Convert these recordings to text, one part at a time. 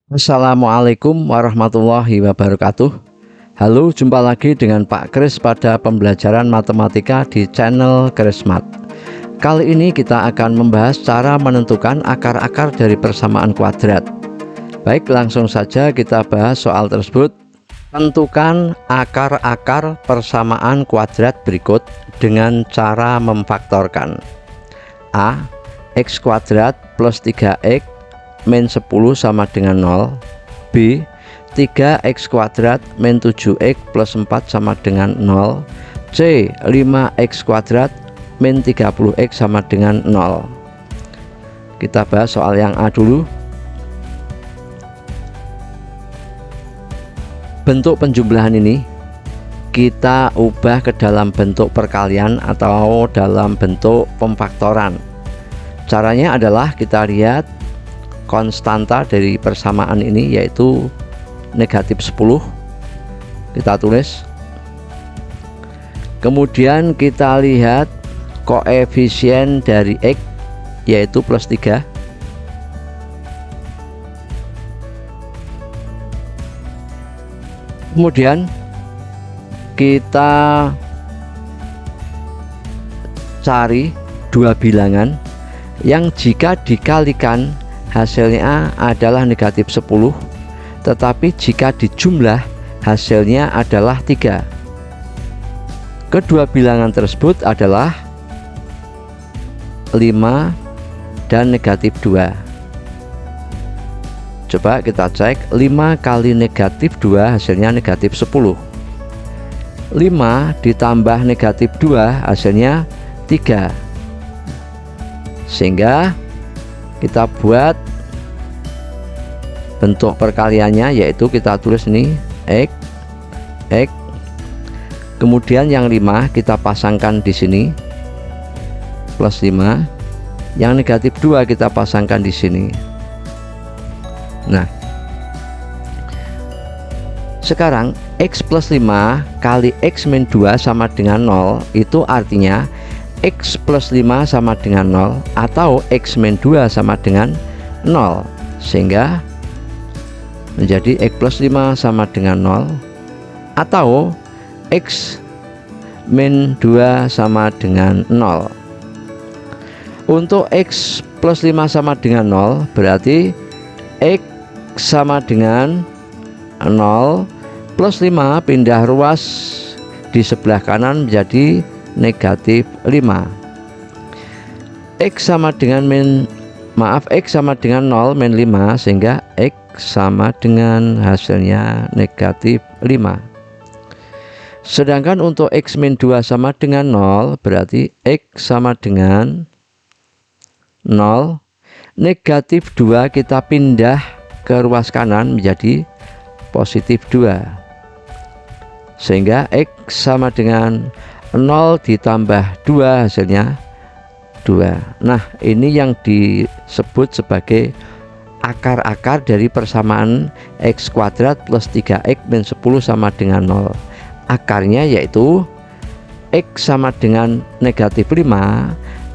Assalamualaikum warahmatullahi wabarakatuh. Halo, jumpa lagi dengan Pak Kris pada pembelajaran matematika di channel Krismat. Kali ini kita akan membahas cara menentukan akar-akar dari persamaan kuadrat. Baik, langsung saja kita bahas soal tersebut. Tentukan akar-akar persamaan kuadrat berikut dengan cara memfaktorkan. A. X kuadrat plus 3x min 10 sama dengan 0. B. 3x kuadrat min 7x plus 4 sama dengan 0. C. 5x kuadrat min 30x sama dengan 0. Kita bahas soal yang A dulu. Bentuk penjumlahan ini kita ubah ke dalam bentuk perkalian atau dalam bentuk pemfaktoran. Caranya adalah kita lihat konstanta dari persamaan ini yaitu negatif 10, kita tulis. Kemudian kita lihat koefisien dari X yaitu plus 3. Kemudian kita cari dua bilangan yang jika dikalikan hasilnya adalah negatif 10, tetapi jika dijumlah hasilnya adalah 3. Kedua bilangan tersebut adalah 5 dan negatif 2. Coba kita cek, 5 kali negatif 2 hasilnya negatif 10. 5 ditambah negatif 2 hasilnya 3. Sehingga kita buat bentuk perkaliannya, yaitu kita tulis ini X, kemudian yang 5 kita pasangkan di sini plus 5, yang negatif 2 kita pasangkan di sini. Nah, sekarang X plus 5 kali X min 2 sama dengan 0, itu artinya X plus 5 sama dengan 0 atau X min 2 sama dengan 0, sehingga menjadi X plus 5 sama dengan 0 atau X min 2 sama dengan 0. Untuk X plus 5 sama dengan 0 berarti X sama dengan 0 plus 5 pindah ruas di sebelah kanan menjadi negatif 5. X sama dengan X sama dengan 0 min 5, sehingga X sama dengan hasilnya negatif 5. Sedangkan untuk X min 2 sama dengan 0 berarti X sama dengan 0, negatif 2 kita pindah ke ruas kanan menjadi positif 2, sehingga X sama dengan 0 ditambah 2 hasilnya 2. Nah, ini yang disebut sebagai akar-akar dari persamaan X kuadrat plus 3x min 10 sama dengan 0. Akarnya yaitu X sama dengan negatif 5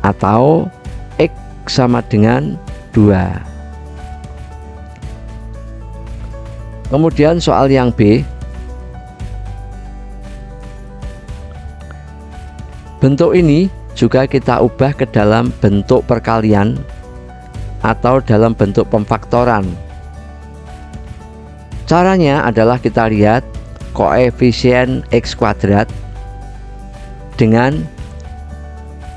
atau X sama dengan 2. Kemudian soal yang B, bentuk ini juga kita ubah ke dalam bentuk perkalian atau dalam bentuk pemfaktoran. Caranya adalah kita lihat koefisien X kuadrat dengan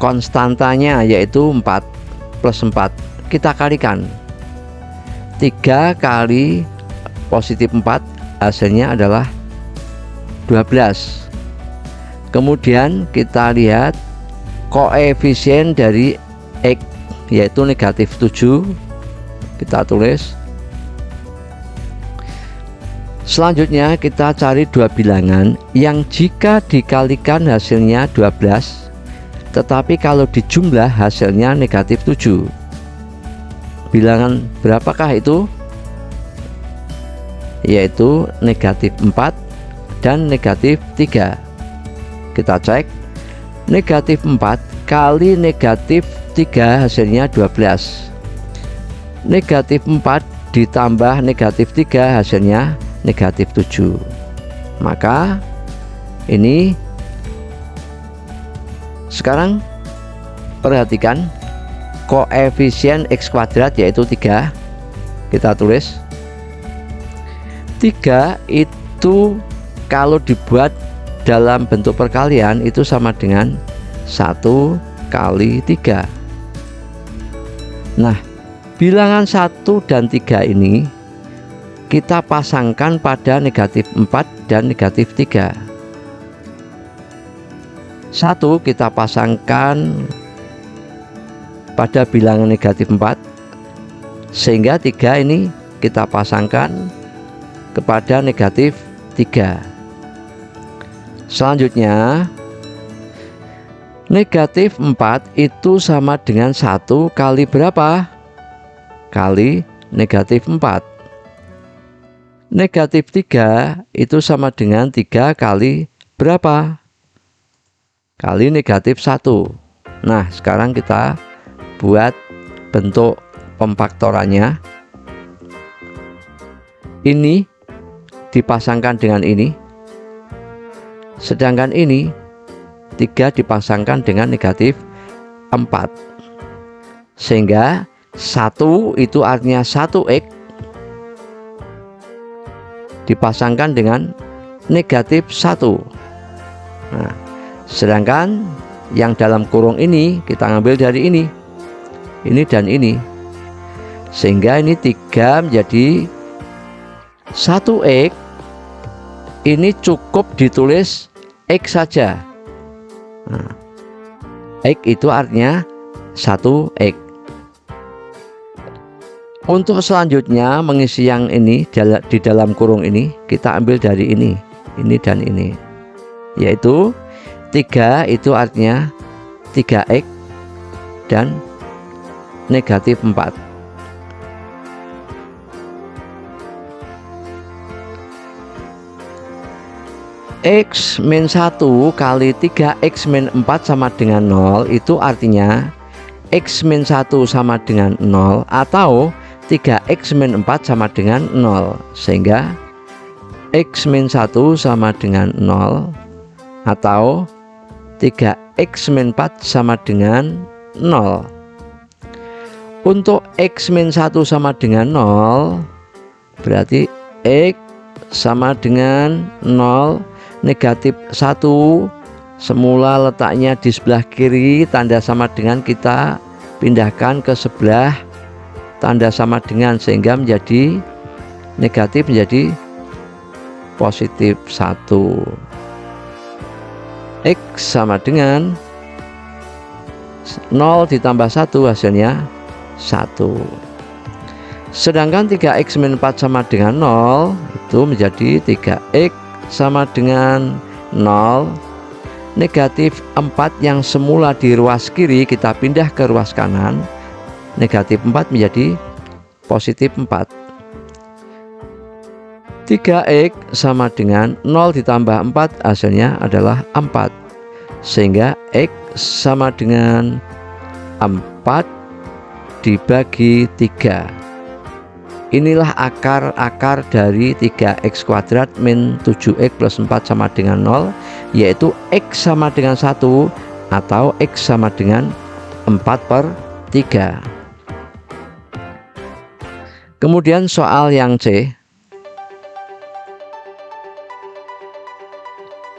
konstantanya yaitu 4 plus 4, kita kalikan. 3 kali positif 4 hasilnya adalah 12. Kemudian kita lihat koefisien dari X yaitu negatif 7, kita tulis. Selanjutnya kita cari dua bilangan yang jika dikalikan hasilnya 12, tetapi kalau dijumlah hasilnya negatif 7. Bilangan berapakah itu? Yaitu negatif 4 dan negatif 3. Kita cek, negatif 4 kali negatif 3 hasilnya 12. Negatif 4 ditambah negatif 3 hasilnya negatif 7. Maka ini sekarang perhatikan koefisien X kuadrat yaitu 3. Kita tulis 3 itu kalau dibuat dalam bentuk perkalian itu sama dengan 1 kali 3. Nah, bilangan 1 dan 3 ini kita pasangkan pada negatif 4 dan negatif 3. 1 kita pasangkan pada bilangan negatif 4, sehingga 3 ini kita pasangkan kepada negatif 3. Selanjutnya negatif 4 itu sama dengan 1 kali berapa? Kali negatif 4. Negatif 3 itu sama dengan 3 kali berapa? Kali negatif 1. Nah, sekarang kita buat bentuk pemfaktorannya. Ini dipasangkan dengan ini, sedangkan ini 3 dipasangkan dengan negatif 4, sehingga 1 itu artinya 1x dipasangkan dengan negatif 1. Nah, sedangkan yang dalam kurung ini kita ngambil dari ini dan ini, sehingga ini 3 menjadi 1x. Ini cukup ditulis X saja. Nah, X itu artinya 1x. Untuk selanjutnya mengisi yang ini di dalam kurung ini, kita ambil dari ini dan ini, yaitu 3 itu artinya 3x dan negatif 4. X min 1 kali 3x min 4 sama dengan 0, itu artinya X min 1 sama dengan 0 atau 3x min 4 sama dengan 0, sehingga X min 1 sama dengan 0 atau 3x min 4 sama dengan 0. Untuk X min 1 sama dengan 0, berarti X sama dengan 0 negatif 1. Semula letaknya di sebelah kiri, tanda sama dengan kita pindahkan ke sebelah tanda sama dengan, sehingga menjadi negatif menjadi positif 1. X sama dengan 0 ditambah 1 hasilnya 1. Sedangkan 3x min 4 sama dengan 0 itu menjadi 3x sama dengan 0. Negatif 4 yang semula di ruas kiri kita pindah ke ruas kanan, negatif 4 menjadi positif 4. 3x sama dengan 0 ditambah 4 hasilnya adalah 4, sehingga x sama dengan 4 dibagi 3. Inilah akar dari 3x kuadrat min 7x plus 4 sama dengan 0, yaitu x sama dengan 1 atau x sama dengan 4/3. Kemudian soal yang C,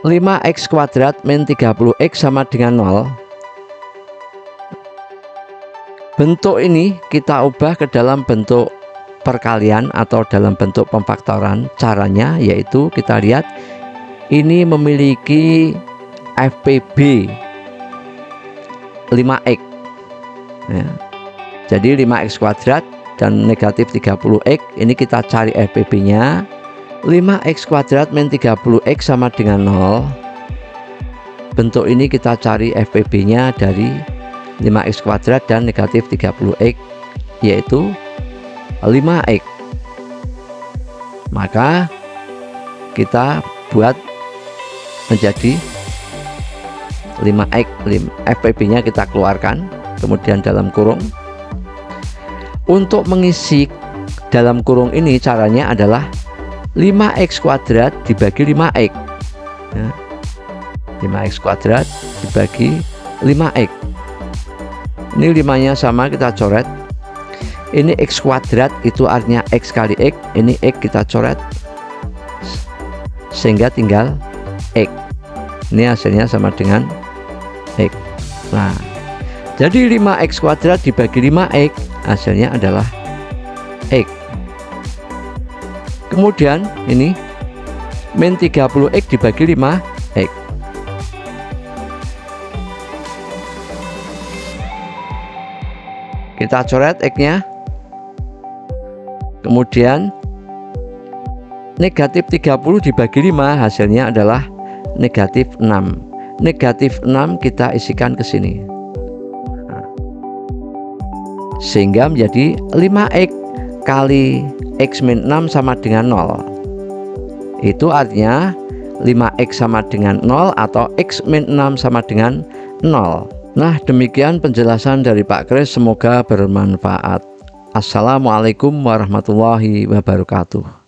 5x kuadrat min 30x sama dengan 0. Bentuk ini kita ubah ke dalam bentuk perkalian atau dalam bentuk pemfaktoran. Caranya yaitu kita lihat ini memiliki FPB 5x ya. Jadi 5x kuadrat dan negatif 30x, ini kita cari FPB nya. 5x kuadrat min 30x sama dengan 0. Bentuk ini kita cari FPB nya dari 5x kuadrat dan negatif 30x, yaitu 5x. Maka kita buat menjadi 5x. FPB nya kita keluarkan, kemudian dalam kurung. Untuk mengisi dalam kurung ini caranya adalah 5x kuadrat dibagi 5x ya. 5x kuadrat dibagi 5x. Ini 5 nya sama, kita coret. Ini x kuadrat itu artinya x kali x, ini x kita coret sehingga tinggal x. Ini hasilnya sama dengan x. Nah, jadi 5x kuadrat dibagi 5x hasilnya adalah x. Kemudian ini min 30x dibagi 5x. Kita coret x-nya. Kemudian negatif 30 dibagi 5 hasilnya adalah negatif 6. Negatif 6 kita isikan ke sini. Sehingga menjadi 5x kali x min 6 sama dengan 0. Itu artinya 5x sama dengan 0 atau x min 6 sama dengan 0. Nah, demikian penjelasan dari Pak Kris, semoga bermanfaat. Assalamualaikum warahmatullahi wabarakatuh.